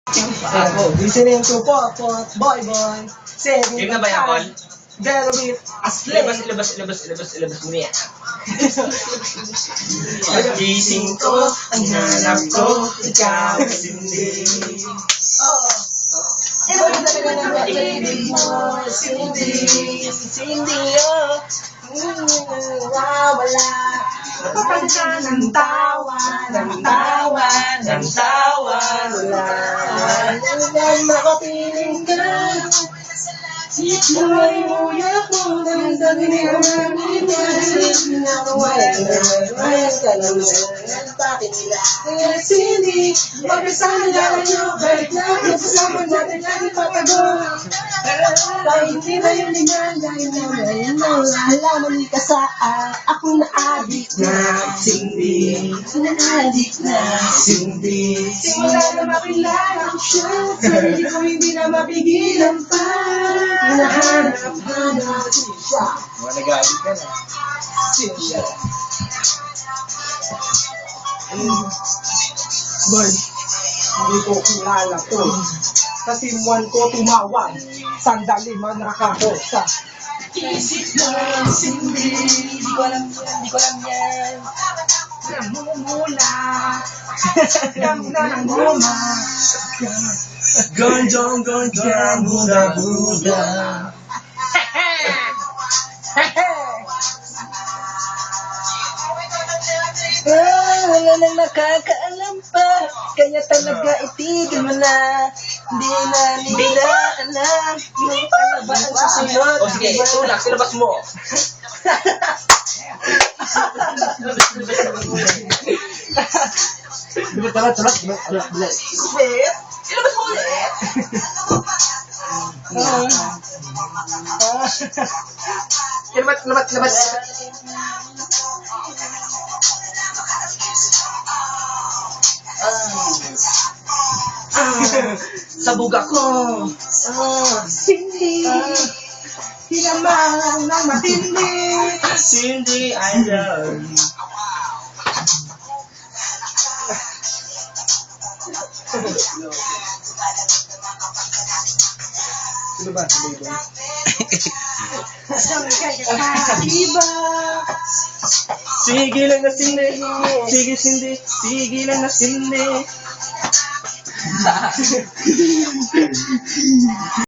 Listening to Pop Pop Boy Boy. Game na ba yan, Paul? There with a slave. Ilabas mo yan. Pagising ko, ang hanap ko, ikaw sindi. Ito ba talaga ng pag-ibig mo? Cindy, oh. Wala. Napapalitan ng tawa. Wala. Nang makapiling ka. Buhay mo yak mo. Damdamin mo ang inis. Pinakawalan ka naman. Bakit sila? Cindy, pag-isama na nyo. Balik na, kasama natin ang ipatago. Kahit hindi na yung liman. Dahil naman nalaman ka saan. Ako na-addict na Cindy. Na-addict na Cindy. Simula na makilala ko siya. Sarili ko hindi na mapigilan pa. Hinahanap siya. Mga nag-aalit ka na. Siya. Boy, hindi ko kilala to. Kasi muwan ko tumawag. Sandali man nakakosa. Isip na Cindy. Hindi ko alam yan. Namumula. Ng goma. Gonjong, buda. Wala nang nakakaalam pa. Kaya talaga itigil mo na. Hindi na nila alam. Yung ano ba ang susunod? O sige, tulak, silabas mo. Tulak. Sweet. Ilabas mo ulit. Labas. Sabog ako. Cindy. Hinamang ng matindi. Cindy, I love you. Sino ba? Iba. Sige lang na Cindy. Sige Cindy. Sige lang na Cindy.